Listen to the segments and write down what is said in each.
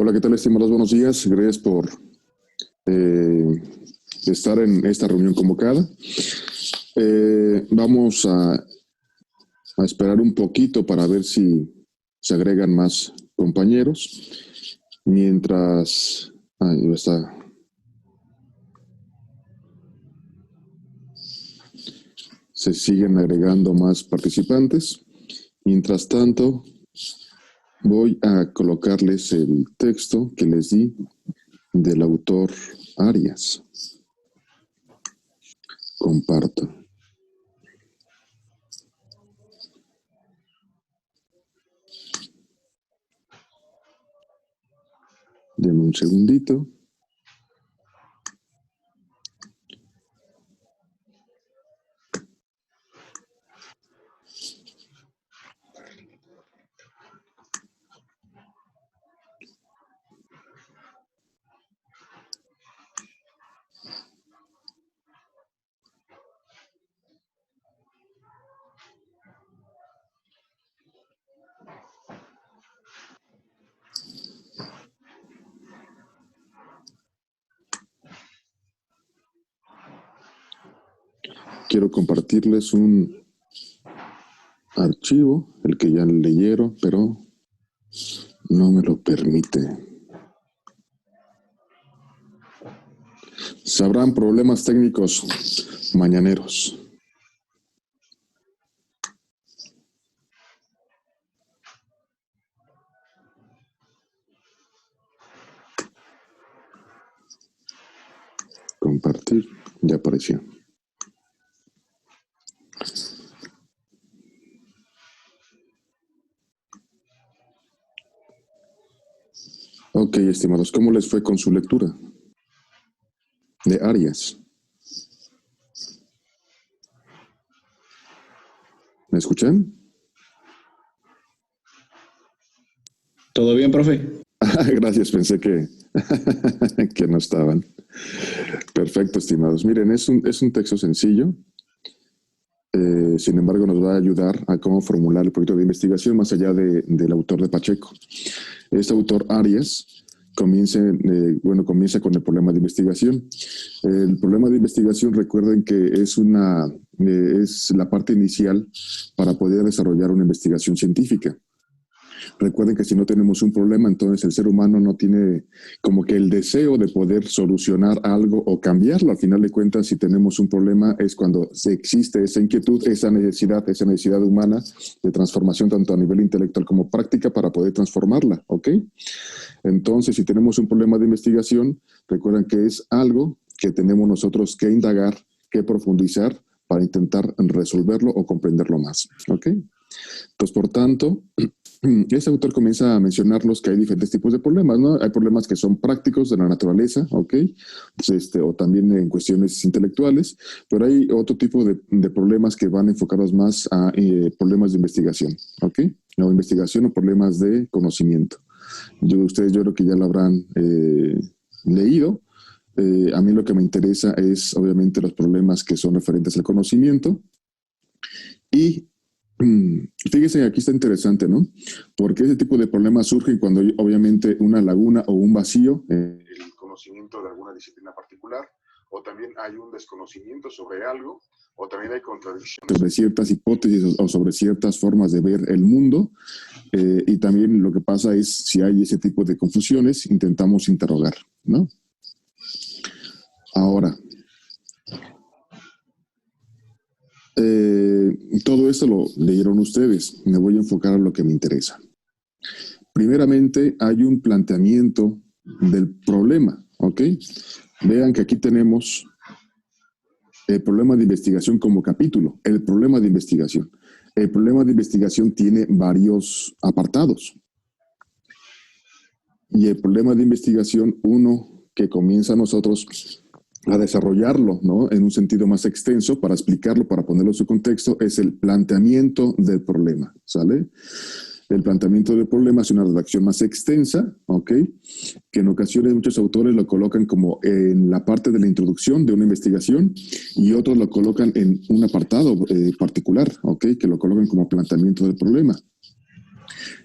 Hola, ¿qué tal, estimados? Buenos días. Gracias por estar en esta reunión convocada. Vamos a esperar un poquito para ver si se agregan más compañeros. Mientras... Ahí está. Se siguen agregando más participantes. Mientras tanto, voy a colocarles el texto que les di del autor Arias. Comparto. Denme un segundito. Quiero compartirles un archivo, el que ya leyeron, pero no me lo permite. Sabrán problemas técnicos mañaneros. Compartir, ya apareció. Ok, estimados, ¿cómo les fue con su lectura de Arias? ¿Me escuchan? ¿Todo bien, profe? Gracias, pensé que, que no estaban. Perfecto, estimados. Miren, es un texto sencillo. Sin embargo, nos va a ayudar a cómo formular el proyecto de investigación más allá del autor de Pacheco. Este autor, Arias, comienza con el problema de investigación. El problema de investigación, recuerden que es la parte inicial para poder desarrollar una investigación científica. Recuerden que si no tenemos un problema, entonces el ser humano no tiene como que el deseo de poder solucionar algo o cambiarlo. Al final de cuentas, si tenemos un problema es cuando existe esa inquietud, esa necesidad humana de transformación tanto a nivel intelectual como práctica para poder transformarla, ¿ok? Entonces, si tenemos un problema de investigación, recuerden que es algo que tenemos nosotros que indagar, que profundizar para intentar resolverlo o comprenderlo más, ¿ok? Pues, por tanto, este autor comienza a mencionarlos que hay diferentes tipos de problemas, ¿no? Hay problemas que son prácticos de la naturaleza, ¿ok? O también en cuestiones intelectuales, pero hay otro tipo de problemas que van enfocados más a problemas de investigación, ¿ok? O investigación o problemas de conocimiento. Ustedes yo creo que ya lo habrán leído. A mí lo que me interesa es, obviamente, los problemas que son referentes al conocimiento. Y fíjense, aquí está interesante, ¿no? Porque ese tipo de problemas surgen cuando hay, obviamente, una laguna o un vacío en el conocimiento de alguna disciplina particular, o también hay un desconocimiento sobre algo, o también hay contradicciones sobre ciertas hipótesis o sobre ciertas formas de ver el mundo. Y también lo que pasa es, si hay ese tipo de confusiones, intentamos interrogar, ¿no? Ahora, todo esto lo leyeron ustedes. Me voy a enfocar a lo que me interesa. Primeramente, hay un planteamiento del problema, ¿ok? Vean que aquí tenemos el problema de investigación como capítulo. El problema de investigación. El problema de investigación tiene varios apartados. Y el problema de investigación, uno que comienza nosotros a desarrollarlo, ¿no? En un sentido más extenso, para explicarlo, para ponerlo en su contexto, es el planteamiento del problema, ¿sale? El planteamiento del problema es una redacción más extensa, ¿ok? Que en ocasiones muchos autores lo colocan como en la parte de la introducción de una investigación y otros lo colocan en un apartado particular, ¿ok? Que lo colocan como planteamiento del problema.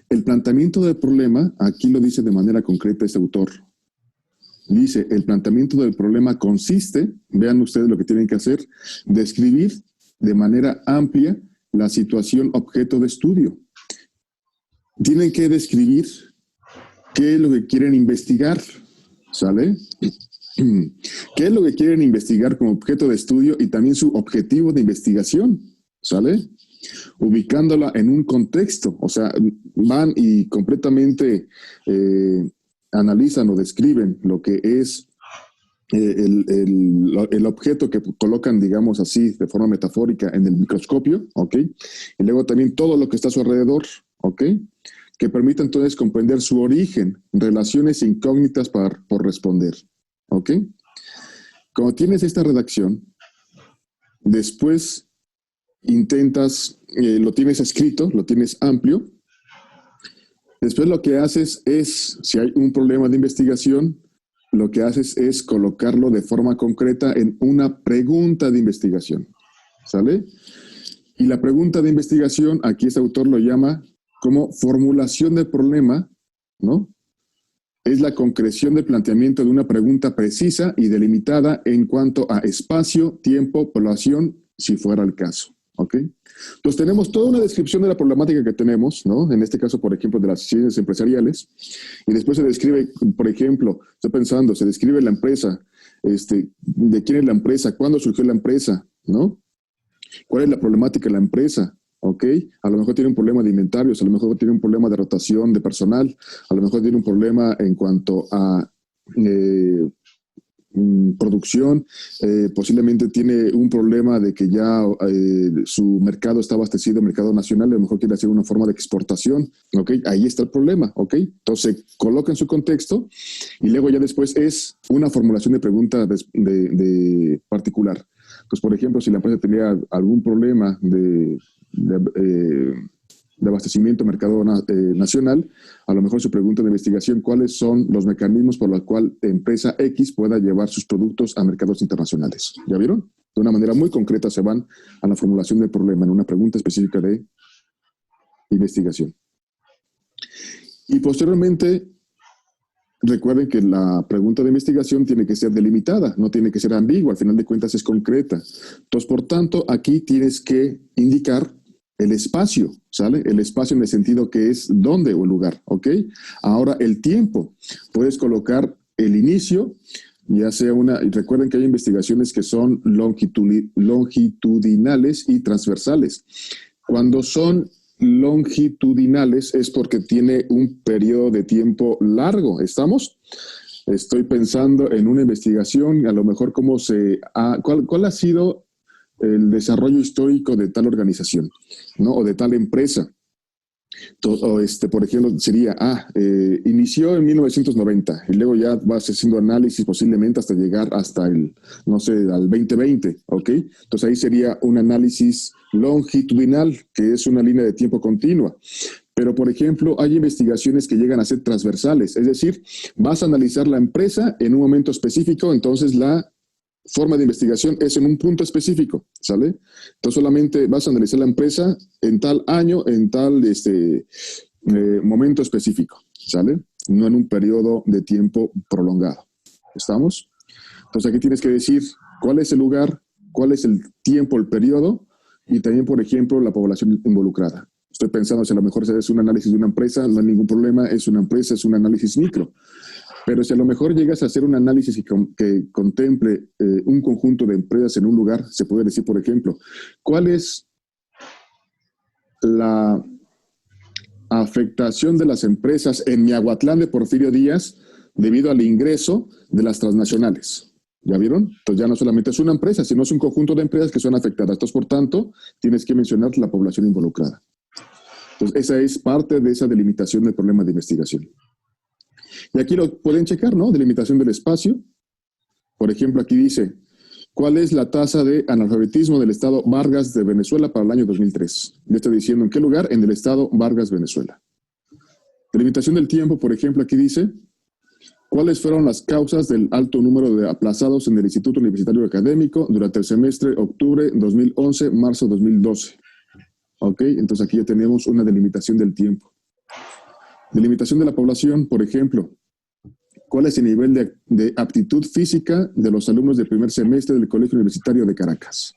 El planteamiento del problema, aquí lo dice de manera concreta este autor. Dice, el planteamiento del problema consiste, vean ustedes lo que tienen que hacer, describir de manera amplia la situación objeto de estudio. Tienen que describir qué es lo que quieren investigar, ¿sale? ¿Qué es lo que quieren investigar como objeto de estudio y también su objetivo de investigación, ¿sale? Ubicándola en un contexto, o sea, van y completamente analizan o describen lo que es el objeto que colocan, digamos así, de forma metafórica en el microscopio, ¿ok? Y luego también todo lo que está a su alrededor, ¿ok? Que permite entonces comprender su origen, relaciones incógnitas por responder, ¿ok? Cuando tienes esta redacción, después intentas, lo tienes escrito, lo tienes amplio. Después lo que haces es, si hay un problema de investigación, lo que haces es colocarlo de forma concreta en una pregunta de investigación, ¿sale? Y la pregunta de investigación, aquí este autor lo llama como formulación del problema, ¿no? Es la concreción del planteamiento de una pregunta precisa y delimitada en cuanto a espacio, tiempo, población, si fuera el caso, ¿ok? Entonces tenemos toda una descripción de la problemática que tenemos, ¿no? En este caso, por ejemplo, de las ciencias empresariales, y después se describe, por ejemplo, estoy pensando, se describe la empresa, de quién es la empresa, cuándo surgió la empresa, ¿no? ¿Cuál es la problemática de la empresa? ¿Ok? A lo mejor tiene un problema de inventarios, a lo mejor tiene un problema de rotación de personal, a lo mejor tiene un problema en cuanto a producción, posiblemente tiene un problema de que ya su mercado está abastecido, mercado nacional, a lo mejor quiere hacer una forma de exportación, ¿ok? Ahí está el problema, ¿ok? Entonces, coloca en su contexto y luego ya después es una formulación de pregunta de particular. Pues, por ejemplo, si la empresa tenía algún problema de abastecimiento mercado nacional, a lo mejor su pregunta de investigación, ¿cuáles son los mecanismos por los cuales empresa X pueda llevar sus productos a mercados internacionales? ¿Ya vieron? De una manera muy concreta se van a la formulación del problema en una pregunta específica de investigación. Y posteriormente, recuerden que la pregunta de investigación tiene que ser delimitada, no tiene que ser ambigua, al final de cuentas es concreta. Entonces, por tanto, aquí tienes que indicar el espacio, ¿sale? El espacio en el sentido que es dónde o el lugar, ¿ok? Ahora, el tiempo. Puedes colocar el inicio, ya sea y recuerden que hay investigaciones que son longitudinales y transversales. Cuando son longitudinales es porque tiene un periodo de tiempo largo, ¿estamos? Estoy pensando en una investigación, a lo mejor cuál ha sido el desarrollo histórico de tal organización, ¿no? O de tal empresa. Por ejemplo, sería, inició en 1990 y luego ya vas haciendo análisis posiblemente hasta llegar hasta al 2020, ¿ok? Entonces ahí sería un análisis longitudinal, que es una línea de tiempo continua. Pero, por ejemplo, hay investigaciones que llegan a ser transversales, es decir, vas a analizar la empresa en un momento específico, entonces la forma de investigación es en un punto específico, ¿sale? Entonces solamente vas a analizar la empresa en tal año, en tal momento específico, ¿sale? No en un periodo de tiempo prolongado. ¿Estamos? Entonces aquí tienes que decir cuál es el lugar, cuál es el tiempo, el periodo y también, por ejemplo, la población involucrada. Estoy pensando si a lo mejor es un análisis de una empresa, no hay ningún problema, es una empresa, es un análisis micro. Pero si a lo mejor llegas a hacer un análisis que contemple un conjunto de empresas en un lugar, se puede decir, por ejemplo, ¿cuál es la afectación de las empresas en Miahuatlán de Porfirio Díaz debido al ingreso de las transnacionales? ¿Ya vieron? Entonces ya no solamente es una empresa, sino es un conjunto de empresas que son afectadas. Entonces, por tanto, tienes que mencionar la población involucrada. Entonces, esa es parte de esa delimitación del problema de investigación. Y aquí lo pueden checar, ¿no? Delimitación del espacio. Por ejemplo, aquí dice, ¿cuál es la tasa de analfabetismo del estado Vargas de Venezuela para el año 2003? Le estoy diciendo en qué lugar, en el estado Vargas, Venezuela. Delimitación del tiempo, por ejemplo, aquí dice, ¿cuáles fueron las causas del alto número de aplazados en el Instituto Universitario Académico durante el semestre octubre 2011-marzo 2012? ¿Ok? Entonces aquí ya tenemos una delimitación del tiempo. Delimitación de la población, por ejemplo. ¿Cuál es el nivel de aptitud física de los alumnos del primer semestre del Colegio Universitario de Caracas?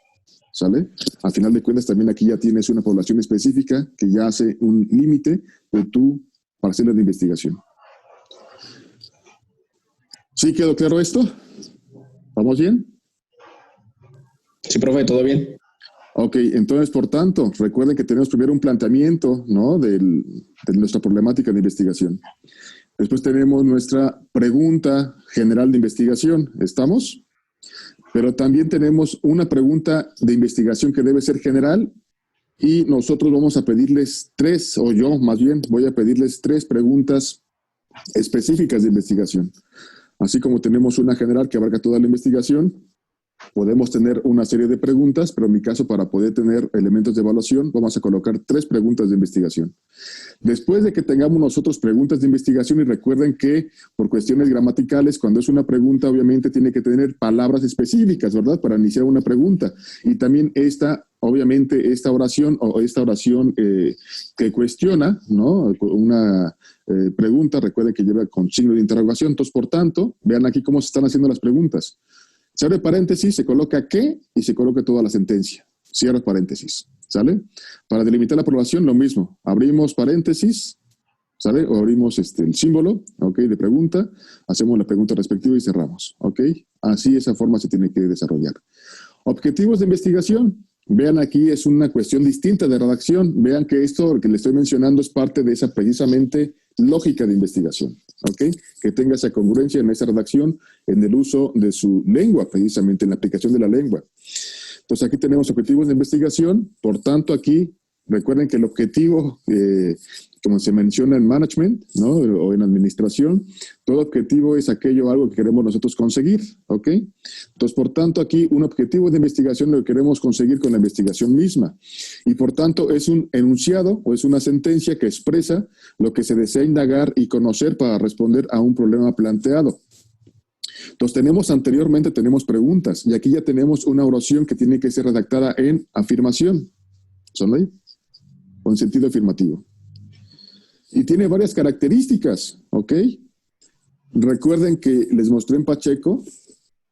¿Sale? Al final de cuentas, también aquí ya tienes una población específica que ya hace un límite de tu parcela de investigación. ¿Sí quedó claro esto? ¿Vamos bien? Sí, profe, todo bien. Ok, entonces, por tanto, recuerden que tenemos primero un planteamiento, ¿no?, de nuestra problemática de investigación. Después tenemos nuestra pregunta general de investigación. ¿Estamos? Pero también tenemos una pregunta de investigación que debe ser general y nosotros vamos a pedirles tres, o yo más bien voy a pedirles tres preguntas específicas de investigación. Así como tenemos una general que abarca toda la investigación, podemos tener una serie de preguntas, pero en mi caso, para poder tener elementos de evaluación, vamos a colocar tres preguntas de investigación. Después de que tengamos nosotros preguntas de investigación, y recuerden que por cuestiones gramaticales, cuando es una pregunta, obviamente tiene que tener palabras específicas, ¿verdad?, para iniciar una pregunta. Y también obviamente, esta oración que cuestiona, ¿no?, una pregunta, recuerden que lleva con signo de interrogación. Entonces, por tanto, vean aquí cómo se están haciendo las preguntas. Se abre paréntesis, se coloca qué y se coloca toda la sentencia. Cierra paréntesis, ¿sale? Para delimitar la población, lo mismo. Abrimos paréntesis, ¿sale? O abrimos el símbolo, ¿ok?, de pregunta, hacemos la pregunta respectiva y cerramos, ¿ok? Así, esa forma se tiene que desarrollar. Objetivos de investigación. Vean, aquí es una cuestión distinta de redacción. Vean que esto que le estoy mencionando es parte de esa precisamente lógica de investigación, ¿ok? Que tenga esa congruencia en esa redacción, en el uso de su lengua, precisamente en la aplicación de la lengua. Entonces, aquí tenemos objetivos de investigación. Por tanto, aquí recuerden que el objetivo, como se menciona en management, ¿no?, o en administración, todo objetivo es algo que queremos nosotros conseguir, ¿ok? Entonces, por tanto, aquí un objetivo de investigación lo que queremos conseguir con la investigación misma. Y por tanto, es un enunciado o es una sentencia que expresa lo que se desea indagar y conocer para responder a un problema planteado. Entonces, anteriormente tenemos preguntas y aquí ya tenemos una oración que tiene que ser redactada en afirmación. ¿Son ahí? Con sentido afirmativo. Y tiene varias características, ¿ok? Recuerden que les mostré en Pacheco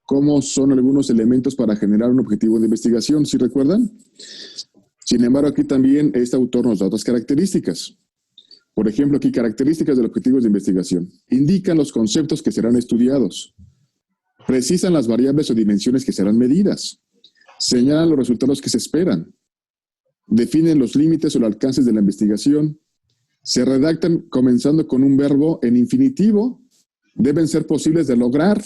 cómo son algunos elementos para generar un objetivo de investigación, ¿sí recuerdan? Sin embargo, aquí también este autor nos da otras características. Por ejemplo, aquí características de los objetivos de investigación. Indican los conceptos que serán estudiados. Precisan las variables o dimensiones que serán medidas. Señalan los resultados que se esperan. Definen los límites o los alcances de la investigación. Se redactan comenzando con un verbo en infinitivo. Deben ser posibles de lograr.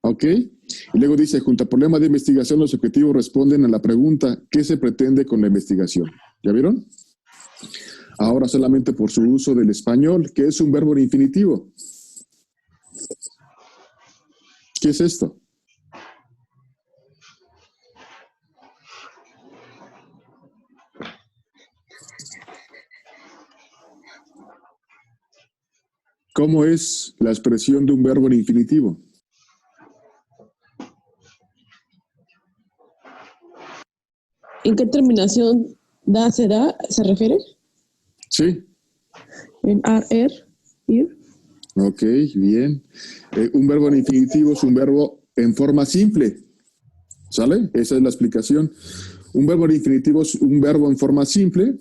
¿Ok? Y luego dice, junto al problema de investigación, los objetivos responden a la pregunta, ¿qué se pretende con la investigación? ¿Ya vieron? Ahora solamente por su uso del español, ¿qué es un verbo en infinitivo? ¿Qué es esto? ¿Cómo es la expresión de un verbo en infinitivo? ¿En qué terminación se refiere? Sí. En ir. Ok, bien. Un verbo en infinitivo es un verbo en forma simple. ¿Sale? Esa es la explicación. Un verbo en infinitivo es un verbo en forma simple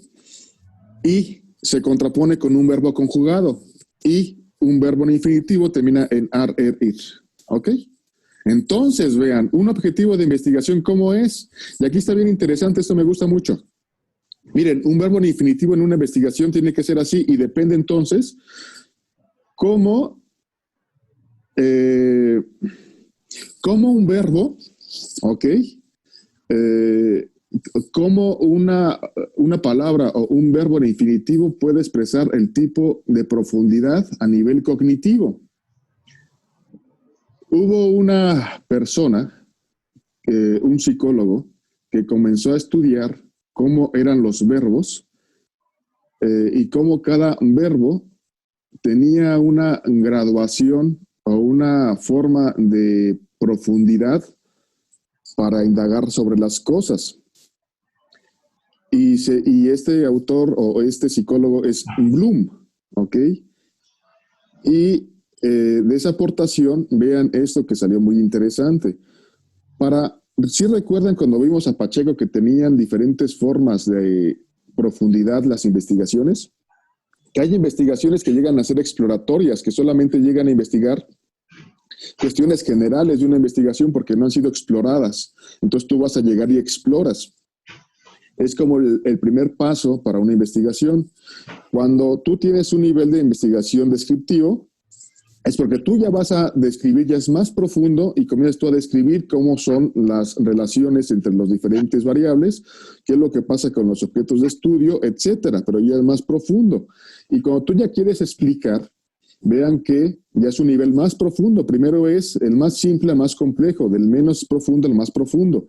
y se contrapone con un verbo conjugado. Y un verbo en infinitivo termina en ir. ¿Ok? Entonces, vean, un objetivo de investigación, ¿cómo es? Y aquí está bien interesante, esto me gusta mucho. Miren, un verbo en infinitivo en una investigación tiene que ser así y depende entonces cómo un verbo, ¿ok? Cómo una palabra o un verbo en infinitivo puede expresar el tipo de profundidad a nivel cognitivo. Hubo una persona, un psicólogo, que comenzó a estudiar cómo eran los verbos y cómo cada verbo tenía una graduación o una forma de profundidad para indagar sobre las cosas. Y este autor o este psicólogo es Bloom, ¿ok? Y de esa aportación, vean esto que salió muy interesante. ¿Sí recuerdan cuando vimos a Pacheco que tenían diferentes formas de profundidad las investigaciones? Que hay investigaciones que llegan a ser exploratorias, que solamente llegan a investigar cuestiones generales de una investigación porque no han sido exploradas. Entonces tú vas a llegar y exploras. Es como el primer paso para una investigación. Cuando tú tienes un nivel de investigación descriptivo, es porque tú ya vas a describir, ya es más profundo y comienzas tú a describir cómo son las relaciones entre los diferentes variables, qué es lo que pasa con los objetos de estudio, etcétera, pero ya es más profundo. Y cuando tú ya quieres explicar, vean que ya es un nivel más profundo. Primero es el más simple al más complejo, del menos profundo al más profundo.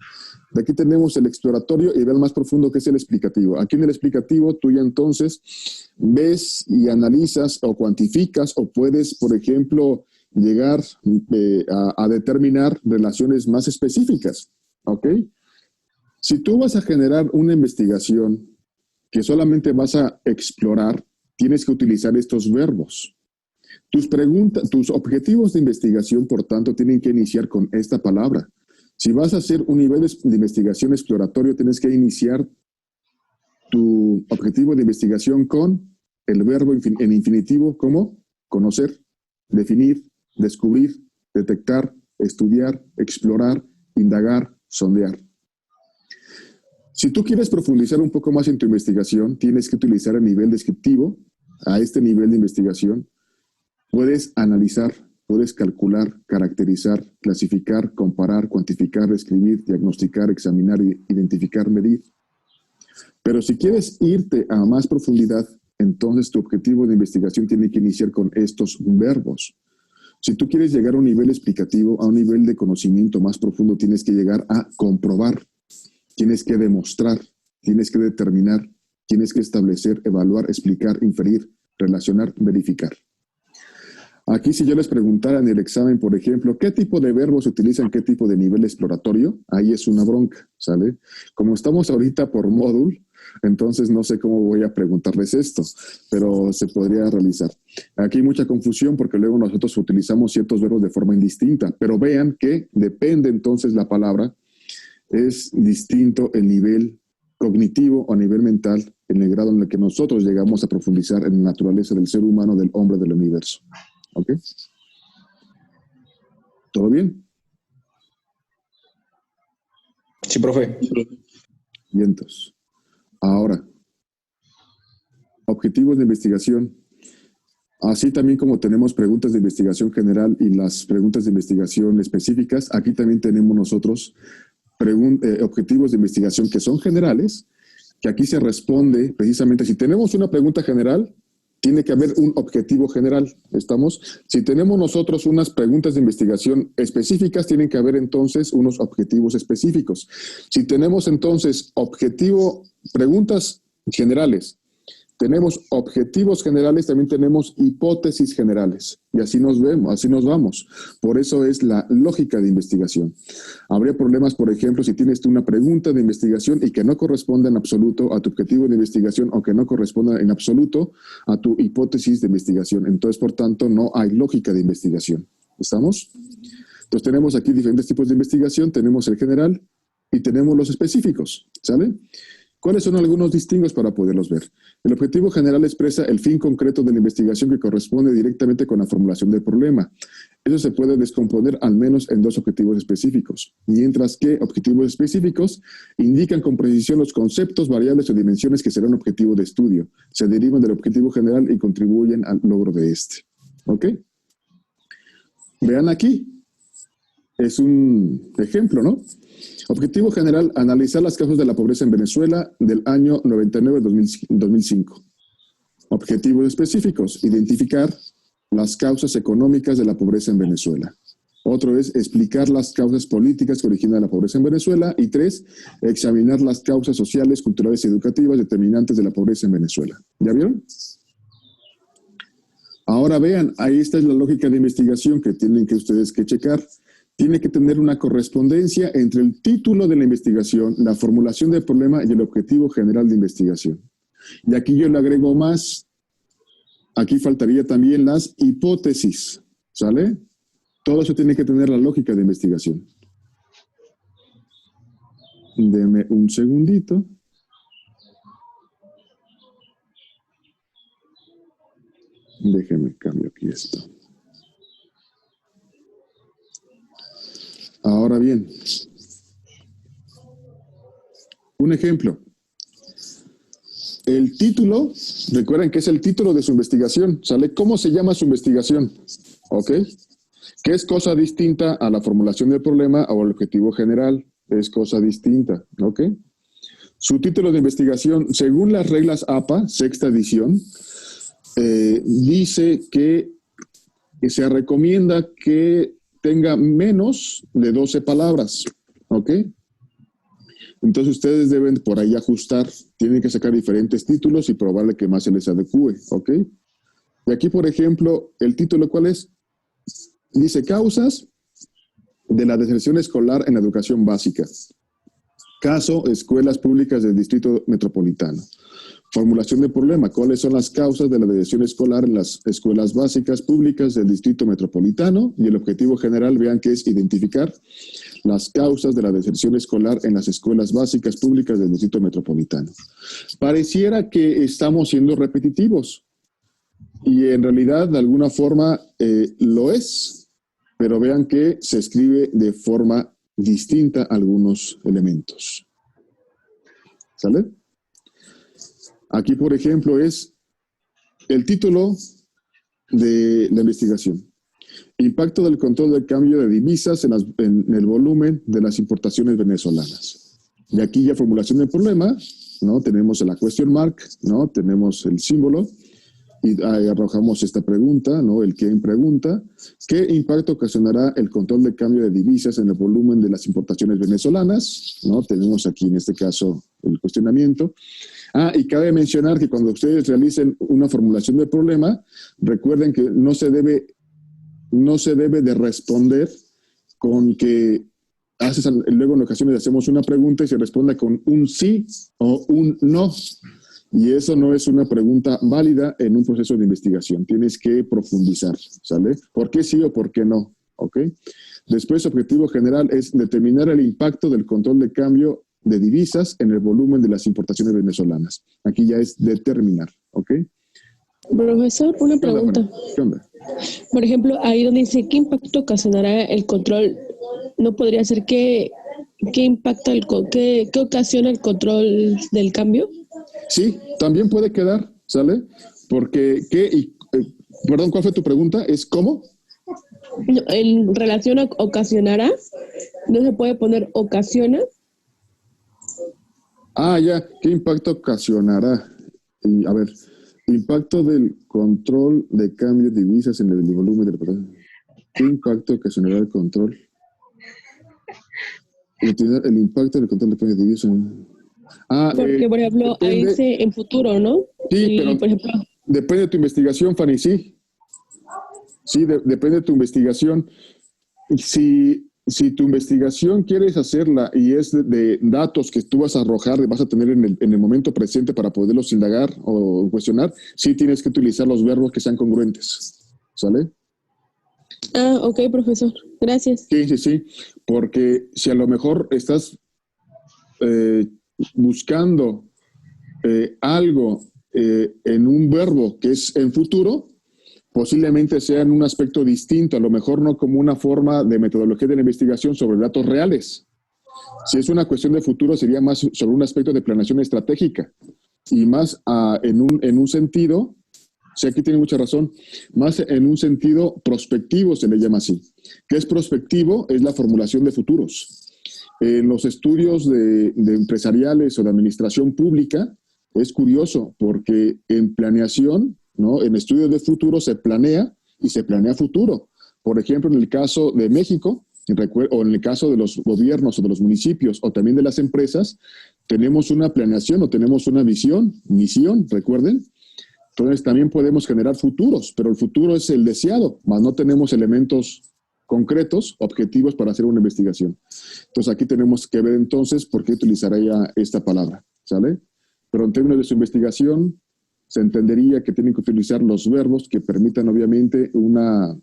De aquí tenemos el exploratorio y ve el más profundo que es el explicativo. Aquí en el explicativo tú ya entonces ves y analizas o cuantificas o puedes, por ejemplo, llegar a determinar relaciones más específicas. ¿Ok? Si tú vas a generar una investigación que solamente vas a explorar, tienes que utilizar estos verbos. Tus objetivos de investigación, por tanto, tienen que iniciar con esta palabra. Si vas a hacer un nivel de investigación exploratorio, tienes que iniciar tu objetivo de investigación con el verbo en infinitivo como conocer, definir, descubrir, detectar, estudiar, explorar, indagar, sondear. Si tú quieres profundizar un poco más en tu investigación, tienes que utilizar el nivel descriptivo. A este nivel de investigación puedes analizar, puedes calcular, caracterizar, clasificar, comparar, cuantificar, describir, diagnosticar, examinar, identificar, medir. Pero si quieres irte a más profundidad, entonces tu objetivo de investigación tiene que iniciar con estos verbos. Si tú quieres llegar a un nivel explicativo, a un nivel de conocimiento más profundo, tienes que llegar a comprobar, tienes que demostrar, tienes que determinar, tienes que establecer, evaluar, explicar, inferir, relacionar, verificar. Aquí si yo les preguntara en el examen, por ejemplo, ¿qué tipo de verbos se utilizan, qué tipo de nivel exploratorio? Ahí es una bronca, ¿sale? Como estamos ahorita por módulo, entonces no sé cómo voy a preguntarles esto, pero se podría realizar. Aquí hay mucha confusión porque luego nosotros utilizamos ciertos verbos de forma indistinta, pero vean que depende entonces la palabra, es distinto el nivel cognitivo o a nivel mental en el grado en el que nosotros llegamos a profundizar en la naturaleza del ser humano, del hombre, del universo. ¿Ok? ¿Todo bien? Sí, profe. Y entonces, ahora, objetivos de investigación. Así también como tenemos preguntas de investigación general y las preguntas de investigación específicas, aquí también tenemos nosotros objetivos de investigación que son generales, que aquí se responde precisamente, si tenemos una pregunta general, tiene que haber un objetivo general, ¿estamos? Si tenemos nosotros unas preguntas de investigación específicas, tienen que haber entonces unos objetivos específicos. Si tenemos entonces preguntas generales, tenemos objetivos generales, también tenemos hipótesis generales. Y así nos vemos, así nos vamos. Por eso es la lógica de investigación. Habría problemas, por ejemplo, si tienes una pregunta de investigación y que no corresponda en absoluto a tu objetivo de investigación o que no corresponda en absoluto a tu hipótesis de investigación. Entonces, por tanto, no hay lógica de investigación. ¿Estamos? Entonces, tenemos aquí diferentes tipos de investigación. Tenemos el general y tenemos los específicos. ¿Sale? ¿Cuáles son algunos distingos para poderlos ver? El objetivo general expresa el fin concreto de la investigación que corresponde directamente con la formulación del problema. Eso se puede descomponer al menos en dos objetivos específicos, mientras que objetivos específicos indican con precisión los conceptos, variables o dimensiones que serán objetivo de estudio. Se derivan del objetivo general y contribuyen al logro de este. ¿Ok? Vean aquí. Es un ejemplo, ¿no? Objetivo general, analizar las causas de la pobreza en Venezuela del año 99-2005. Objetivos específicos, identificar las causas económicas de la pobreza en Venezuela. Otro es explicar las causas políticas que originan la pobreza en Venezuela. Y 3, examinar las causas sociales, culturales y educativas determinantes de la pobreza en Venezuela. ¿Ya vieron? Ahora vean, ahí está la lógica de investigación que tienen que ustedes que checar. Tiene que tener una correspondencia entre el título de la investigación, la formulación del problema y el objetivo general de investigación. Y aquí yo le agrego más. Aquí faltaría también las hipótesis, ¿sale? Todo eso tiene que tener la lógica de investigación. Deme un segundito. Déjeme cambio aquí esto. Ahora bien, un ejemplo. El título, recuerden que es el título de su investigación, ¿sale? ¿Cómo se llama su investigación? ¿Ok? Que es cosa distinta a la formulación del problema o al objetivo general. Es cosa distinta, ¿ok? Su título de investigación, según las reglas APA, sexta edición, dice que se recomienda que tenga menos de 12 palabras, ¿ok? Entonces ustedes deben por ahí ajustar, tienen que sacar diferentes títulos y probarle que más se les adecue, ¿ok? Y aquí, por ejemplo, el título, ¿cuál es? Dice causas de la deserción escolar en la educación básica. Caso, escuelas públicas del Distrito Metropolitano. Formulación de problema. ¿Cuáles son las causas de la deserción escolar en las escuelas básicas públicas del Distrito Metropolitano? Y el objetivo general, vean que es identificar las causas de la deserción escolar en las escuelas básicas públicas del Distrito Metropolitano. Pareciera que estamos siendo repetitivos y en realidad de alguna forma lo es, pero vean que se escribe de forma distinta algunos elementos. ¿Sale? Aquí, por ejemplo, es el título de la investigación. Impacto del control del cambio de divisas en el volumen de las importaciones venezolanas. Y aquí ya formulación del problema, ¿no? Tenemos la question mark, ¿no? Tenemos el símbolo y ahí arrojamos esta pregunta, ¿no? El quién pregunta. ¿Qué impacto ocasionará el control del cambio de divisas en el volumen de las importaciones venezolanas? ¿No? Tenemos aquí en este caso el cuestionamiento. Y cabe mencionar que cuando ustedes realicen una formulación del problema, recuerden que no se debe de responder con que luego en ocasiones hacemos una pregunta y se responde con un sí o un no. Y eso no es una pregunta válida en un proceso de investigación. Tienes que profundizar, ¿sale? ¿Por qué sí o por qué no? ¿Ok? Después, objetivo general es determinar el impacto del control de cambio de divisas en el volumen de las importaciones venezolanas. Aquí ya es determinar, ¿ok? Profesor, una pregunta. ¿Qué onda? Por ejemplo, ahí donde dice ¿qué impacto ocasionará el control? ¿No podría ser qué impacta qué ocasiona el control del cambio? Sí, también puede quedar, ¿sale? Porque perdón, ¿cuál fue tu pregunta? ¿Es cómo? No, en relación a ocasionará, ¿no se puede poner ocasiona? Ya, ¿qué impacto ocasionará? Y, a ver, impacto del control de cambio de divisas en el volumen de la... ¿Qué impacto ocasionará el control? El impacto del control de cambio de divisas. Porque, por ejemplo, depende, ahí dice en futuro, ¿no? Sí, pero por ejemplo, depende de tu investigación, Fanny, sí. Sí, depende de tu investigación. Si tu investigación quieres hacerla y es de datos que tú vas a arrojar, vas a tener en el momento presente para poderlos indagar o cuestionar, sí tienes que utilizar los verbos que sean congruentes. ¿Sale? ok, profesor. Gracias. Sí. Porque si a lo mejor estás buscando algo en un verbo que es en futuro, posiblemente sea en un aspecto distinto, a lo mejor no como una forma de metodología de la investigación sobre datos reales. Si es una cuestión de futuro, sería más sobre un aspecto de planeación estratégica y más en un sentido, sí, aquí tiene mucha razón, más en un sentido prospectivo se le llama así. ¿Qué es prospectivo? Es la formulación de futuros. En los estudios de empresariales o de administración pública, es curioso porque en planeación, ¿no? En estudios de futuro se planea y se planea futuro. Por ejemplo, en el caso de México, o en el caso de los gobiernos o de los municipios o también de las empresas, tenemos una planeación o tenemos una misión, recuerden. Entonces también podemos generar futuros, pero el futuro es el deseado, más no tenemos elementos concretos, objetivos para hacer una investigación. Entonces aquí tenemos que ver entonces por qué utilizará ya esta palabra, ¿sale? Pero en términos de su investigación, se entendería que tienen que utilizar los verbos que permitan obviamente una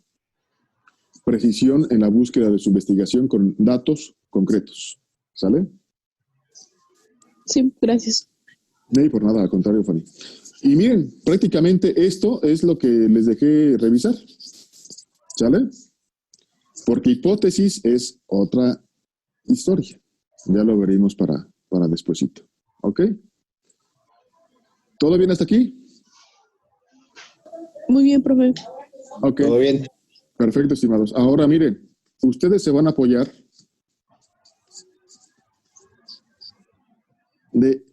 precisión en la búsqueda de su investigación con datos concretos. ¿Sale? Sí, gracias. No, por nada, al contrario, Fanny. Y miren, prácticamente esto es lo que les dejé revisar. ¿Sale? Porque hipótesis es otra historia. Ya lo veremos para despuesito. ¿Ok? ¿Todo bien hasta aquí? Muy bien, profe. Ok. Todo bien. Perfecto, estimados. Ahora miren, ustedes se van a apoyar de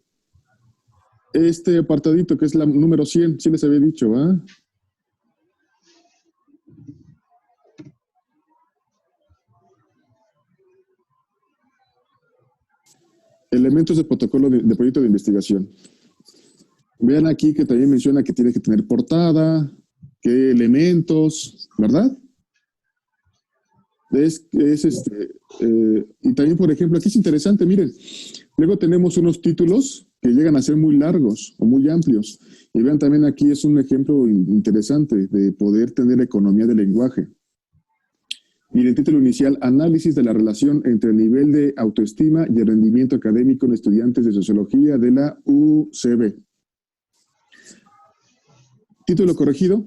este apartadito que es la número 100, sí les había dicho, ¿va? Elementos de protocolo de proyecto de investigación. Vean aquí que también menciona que tiene que tener portada, qué elementos, ¿verdad? Y también, por ejemplo, aquí es interesante, miren, luego tenemos unos títulos que llegan a ser muy largos o muy amplios. Y vean también aquí es un ejemplo interesante de poder tener economía del lenguaje. Miren, título inicial, análisis de la relación entre el nivel de autoestima y el rendimiento académico en estudiantes de sociología de la UCB. Título corregido,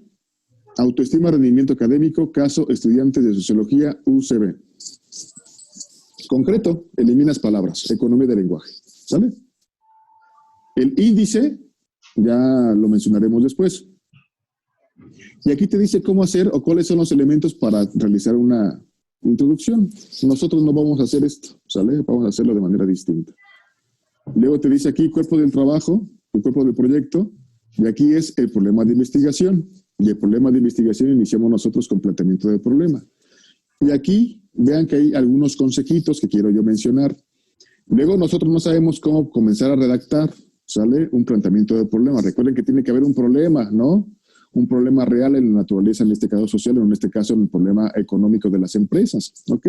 autoestima, rendimiento académico, caso estudiantes de sociología UCB. Concreto, eliminas palabras, economía del lenguaje. ¿Sale? El índice, ya lo mencionaremos después. Y aquí te dice cómo hacer o cuáles son los elementos para realizar una introducción. Nosotros no vamos a hacer esto, ¿sale? Vamos a hacerlo de manera distinta. Luego te dice aquí cuerpo del trabajo, el cuerpo del proyecto, y aquí es el problema de investigación. Y el problema de investigación iniciamos nosotros con planteamiento del problema. Y aquí vean que hay algunos consejitos que quiero yo mencionar. Luego nosotros no sabemos cómo comenzar a redactar, ¿sale? Un planteamiento del problema. Recuerden que tiene que haber un problema, ¿no? Un problema real en la naturaleza, en este caso social, o en este caso en el problema económico de las empresas, ¿ok?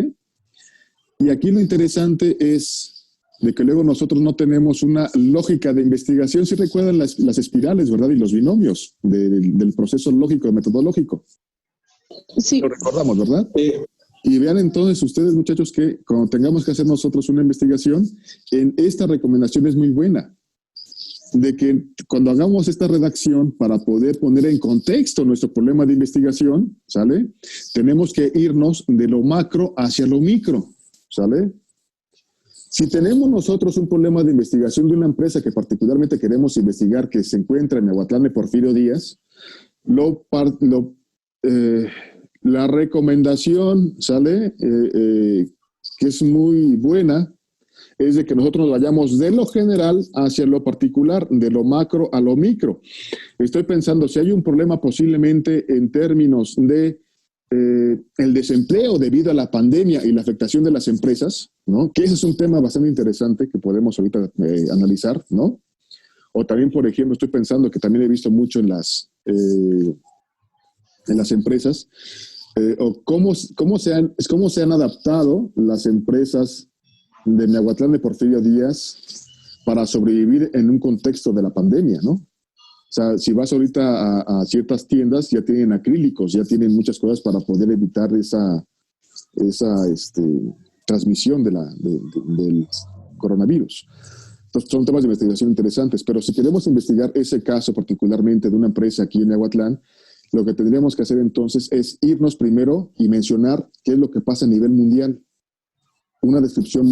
Y aquí lo interesante es de que luego nosotros no tenemos una lógica de investigación. Si recuerdan las espirales, ¿verdad? Y los binomios del proceso lógico, metodológico. Sí. Lo recordamos, ¿verdad? Y vean entonces ustedes, muchachos, que cuando tengamos que hacer nosotros una investigación, en esta recomendación es muy buena. De que cuando hagamos esta redacción para poder poner en contexto nuestro problema de investigación, ¿sale? Tenemos que irnos de lo macro hacia lo micro, ¿sale? Si tenemos nosotros un problema de investigación de una empresa que particularmente queremos investigar que se encuentra en Aguatlán de Porfirio Díaz, la recomendación, ¿sale? Que es muy buena, es de que nosotros nos vayamos de lo general hacia lo particular, de lo macro a lo micro. Estoy pensando, si hay un problema posiblemente en términos de el desempleo debido a la pandemia y la afectación de las empresas, ¿no? Que ese es un tema bastante interesante que podemos ahorita analizar, ¿no? O también, por ejemplo, estoy pensando que también he visto mucho en las empresas, o cómo se han adaptado las empresas de Miahuatlán de Porfirio Díaz para sobrevivir en un contexto de la pandemia, ¿no? O sea, si vas ahorita a ciertas tiendas, ya tienen acrílicos, ya tienen muchas cosas para poder evitar esa transmisión del coronavirus. Entonces, son temas de investigación interesantes, pero si queremos investigar ese caso particularmente de una empresa aquí en Miahuatlán, lo que tendríamos que hacer entonces es irnos primero y mencionar qué es lo que pasa a nivel mundial. Una descripción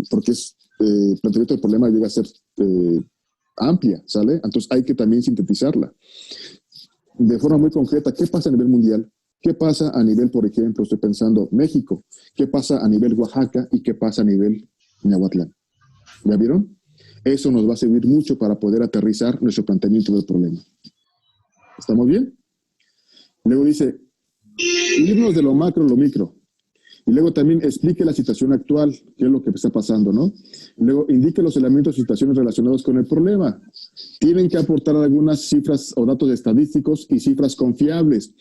porque el planteamiento del problema llega a ser amplia, ¿sale? Entonces hay que también sintetizarla. De forma muy concreta, ¿qué pasa a nivel mundial? ¿Qué pasa a nivel, por ejemplo, estoy pensando México? ¿Qué pasa a nivel Oaxaca? ¿Y qué pasa a nivel Miahuatlán? ¿Ya vieron? Eso nos va a servir mucho para poder aterrizar nuestro planteamiento del problema. ¿Estamos bien? Luego dice, irnos de lo macro a lo micro. Y luego también explique la situación actual, qué es lo que está pasando, ¿no? Luego indique los elementos y situaciones relacionados con el problema. Tienen que aportar algunas cifras o datos estadísticos y cifras confiables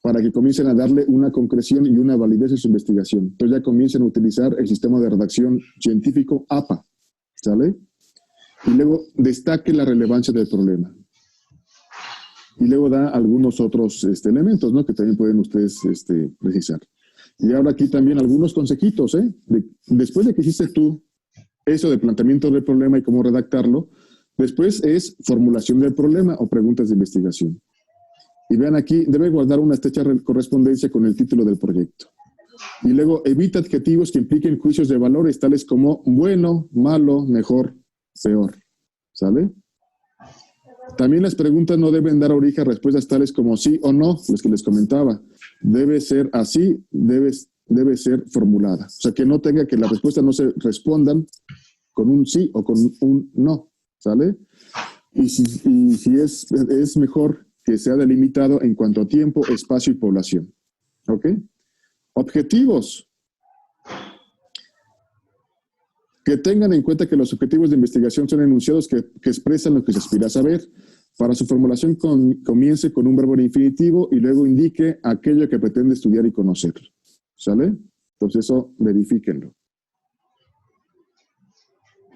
para que comiencen a darle una concreción y una validez a su investigación. Entonces ya comiencen a utilizar el sistema de redacción científico APA, ¿sale? Y luego destaque la relevancia del problema. Y luego da algunos otros elementos, ¿no? Que también pueden ustedes precisar. Y ahora aquí también algunos consejitos, ¿eh? Después de que hiciste tú eso de planteamiento del problema y cómo redactarlo, después es formulación del problema o preguntas de investigación. Y vean aquí, debe guardar una estrecha correspondencia con el título del proyecto. Y luego evita adjetivos que impliquen juicios de valores, tales como bueno, malo, mejor, peor. ¿Sale? También las preguntas no deben dar origen a respuestas tales como sí o no, los que les comentaba. Debe ser así, debe ser formulada. O sea, que no tenga que las respuestas no se respondan con un sí o con un no. ¿Sale? Y si es mejor que sea delimitado en cuanto a tiempo, espacio y población. ¿Ok? Objetivos. Que tengan en cuenta que los objetivos de investigación son enunciados que expresan lo que se aspira a saber. Para su formulación comience con un verbo en infinitivo y luego indique aquello que pretende estudiar y conocer. ¿Sale? Entonces eso verifíquenlo.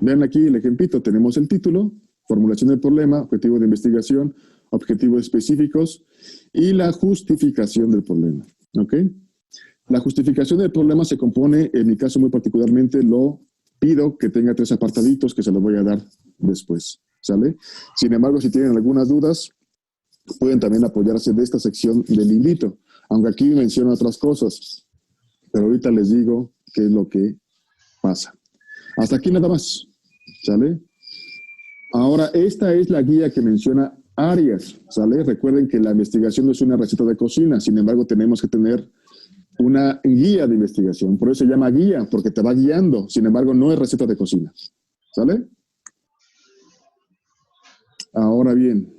Vean aquí el ejemplito. Tenemos el título, formulación del problema, objetivo de investigación, objetivos específicos y la justificación del problema. ¿Ok? La justificación del problema se compone, en mi caso muy particularmente, lo pido que tenga 3 apartaditos que se los voy a dar después. ¿Sale? Sin embargo, si tienen algunas dudas, pueden también apoyarse de esta sección del invito. Aunque aquí menciono otras cosas, pero ahorita les digo qué es lo que pasa. Hasta aquí nada más. ¿Sale? Ahora, esta es la guía que menciona Arias. ¿Sale? Recuerden que la investigación no es una receta de cocina, sin embargo, tenemos que tener una guía de investigación. Por eso se llama guía, porque te va guiando. Sin embargo, no es receta de cocina. ¿Sale? Ahora bien,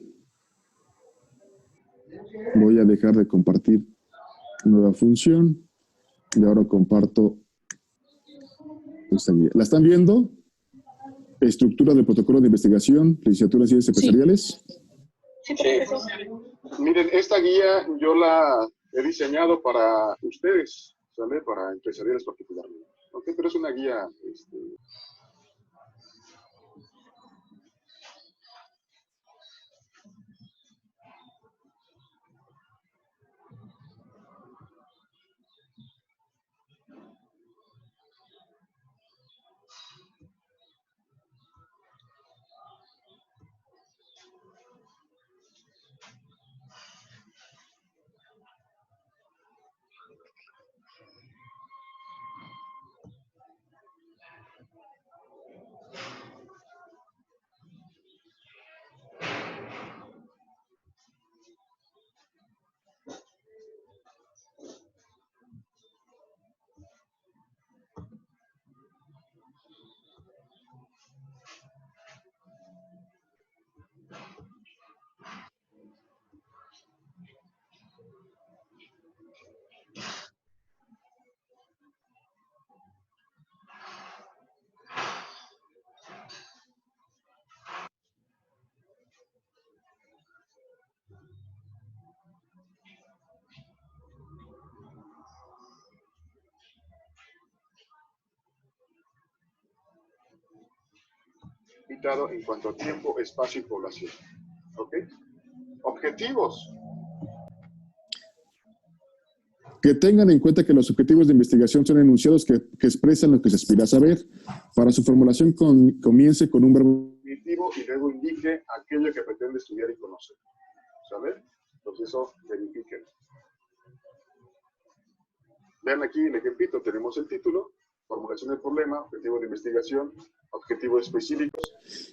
voy a dejar de compartir nueva función y ahora comparto esta guía. ¿La están viendo? Estructura del protocolo de investigación, licenciatura en ciencias empresariales. Sí. Miren, esta guía yo la he diseñado para ustedes, ¿sale? Para empresariales particularmente. ¿Ok? Pero es una guía limitado en cuanto a tiempo, espacio y población. ¿Ok? Objetivos. Que tengan en cuenta que los objetivos de investigación son enunciados que expresan lo que se aspira a saber. Para su formulación comience con un verbo Infinitivo y luego indique aquello que pretende estudiar y conocer. ¿Sale? Entonces eso verifiquen. Vean aquí el ejemplito. Tenemos el título, formulación del problema, objetivo de investigación, objetivos específicos.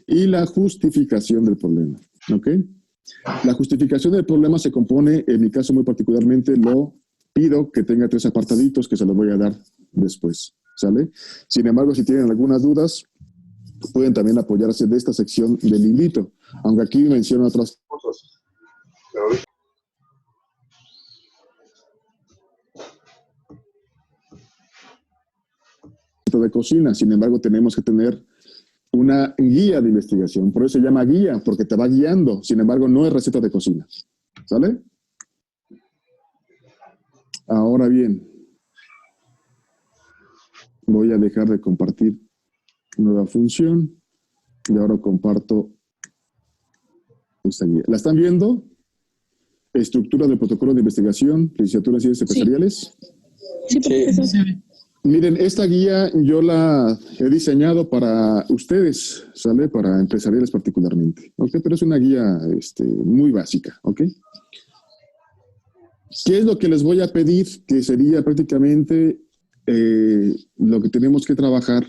y la justificación del problema. ¿Ok? La justificación del problema se compone, en mi caso muy particularmente, lo pido que tenga 3 apartaditos que se los voy a dar después. ¿Sale? Sin embargo, si tienen algunas dudas, pueden también apoyarse de esta sección del invito. Aunque aquí menciono otras Cosas. Pero de cocina. Sin embargo, tenemos que tener una guía de investigación. Por eso se llama guía, porque te va guiando. Sin embargo, no es receta de cocina. ¿Sale? Ahora bien, voy a dejar de compartir nueva función Y ahora comparto esta guía. ¿La están viendo? Estructura del protocolo de investigación, licenciatura en ciencias empresariales. Sí, profesor. Miren, esta guía yo la he diseñado para ustedes, ¿sale? Para empresariales particularmente, ¿ok? Pero es una guía muy básica, ¿ok? ¿Qué es lo que les voy a pedir? Que sería prácticamente lo que tenemos que trabajar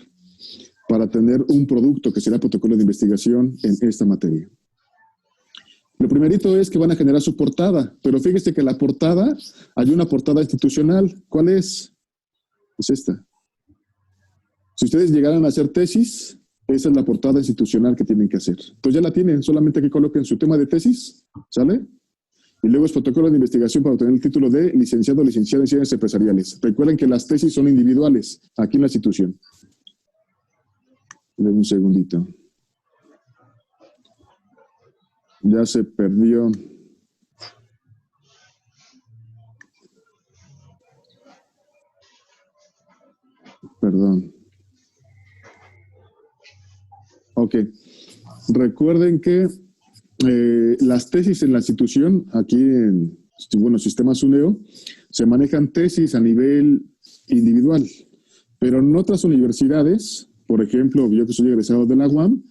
para tener un producto que será protocolo de investigación en esta materia. Lo primerito es que van a generar su portada, pero fíjese que la portada, hay una portada institucional. ¿Cuál es? Es esta. Si ustedes llegaran a hacer tesis, esa es la portada institucional que tienen que hacer. Pues ya la tienen, solamente que coloquen su tema de tesis, ¿sale? Y luego es protocolo de investigación para obtener el título de licenciado o licenciada en ciencias empresariales. Recuerden que las tesis son individuales aquí en la institución. Denme un segundito. Ya se perdió. Perdón. Ok. Recuerden que las tesis en la institución, aquí en, Sistema SUNEO, se manejan tesis a nivel individual, pero en otras universidades, por ejemplo, yo que soy egresado de la UAM,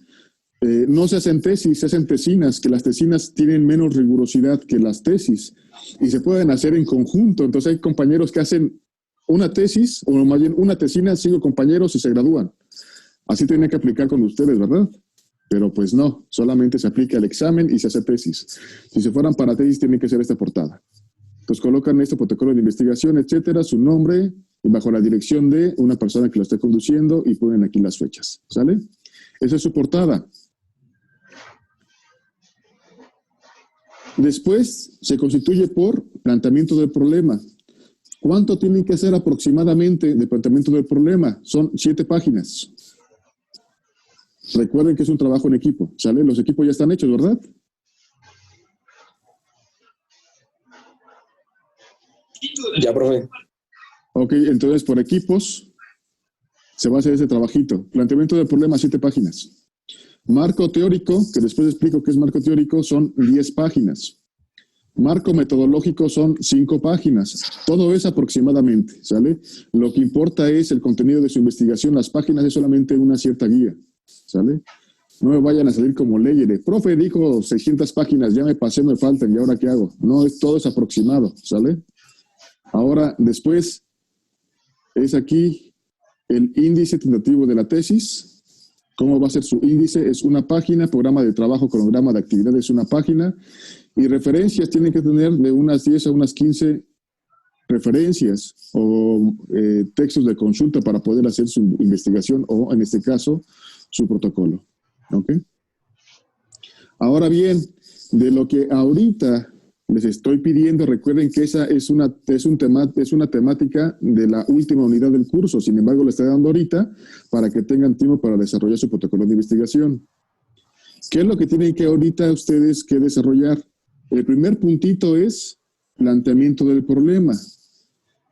no se hacen tesis, se hacen tesinas, que las tesinas tienen menos rigurosidad que las tesis y se pueden hacer en conjunto. Entonces hay compañeros que hacen una tesis, o más bien una tesina, 5 compañeros y se gradúan. Así tiene que aplicar con ustedes, ¿verdad? Pero pues no, solamente se aplica el examen y se hace tesis. Si se fueran para tesis, tiene que ser esta portada. Entonces colocan este protocolo de investigación, etcétera, su nombre, y bajo la dirección de una persona que lo esté conduciendo, y ponen aquí las fechas, ¿sale? Esa es su portada. Después se constituye por planteamiento del problema. ¿Cuánto tienen que hacer aproximadamente de planteamiento del problema? Son 7 páginas. Recuerden que es un trabajo en equipo, ¿sale? Los equipos ya están hechos, ¿verdad? Ya, profe. Ok, entonces por equipos se va a hacer ese trabajito. Planteamiento del problema, 7 páginas. Marco teórico, que después explico qué es marco teórico, son 10 páginas. Marco metodológico son 5 páginas. Todo es aproximadamente, ¿sale? Lo que importa es el contenido de su investigación. Las páginas es solamente una cierta guía, ¿sale? No me vayan a salir como leyes. Profe dijo 600 páginas, ya me pasé, me faltan, ¿y ahora qué hago? No, todo es aproximado, ¿sale? Ahora, después, es aquí el índice tentativo de la tesis. ¿Cómo va a ser su índice? Es una página, programa de trabajo, cronograma de actividades, una página. Y referencias tienen que tener de unas 10 a unas 15 referencias o textos de consulta para poder hacer su investigación o, en este caso, su protocolo. ¿Ok? Ahora bien, de lo que ahorita les estoy pidiendo, recuerden que esa es una temática de la última unidad del curso. Sin embargo, le estoy dando ahorita para que tengan tiempo para desarrollar su protocolo de investigación. ¿Qué es lo que tienen que ahorita ustedes que desarrollar? El primer puntito es planteamiento del problema.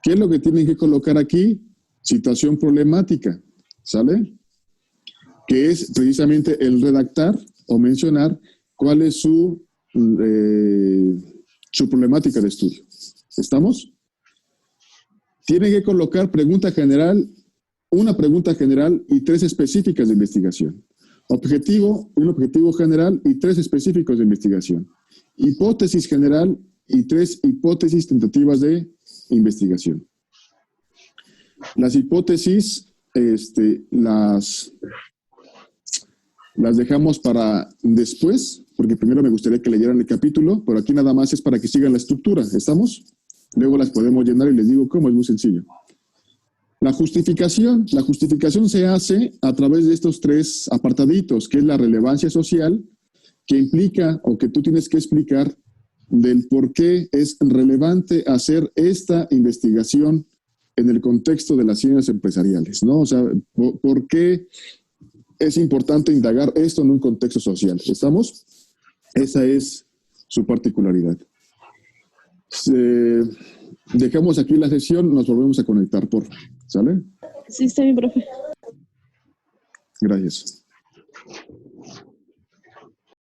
¿Qué es lo que tienen que colocar aquí? Situación problemática, ¿sale? Que es precisamente el redactar o mencionar cuál es su problemática de estudio. ¿Estamos? Tienen que colocar pregunta general, una pregunta general y 3 específicas de investigación. Objetivo, un objetivo general y 3 específicos de investigación. Hipótesis general y 3 hipótesis tentativas de investigación. Las hipótesis las dejamos para después, porque primero me gustaría que leyeran el capítulo, pero aquí nada más es para que sigan la estructura. ¿Estamos? Luego las podemos llenar y les digo cómo, es muy sencillo. La justificación se hace a través de estos 3 apartaditos, que es la relevancia social, que implica o que tú tienes que explicar del por qué es relevante hacer esta investigación en el contexto de las ciencias empresariales, ¿no? O sea, ¿por qué es importante indagar esto en un contexto social? ¿Estamos? Esa es su particularidad. Dejamos aquí la sesión, nos volvemos a conectar, ¿sale? Sí, está bien, profe. Gracias.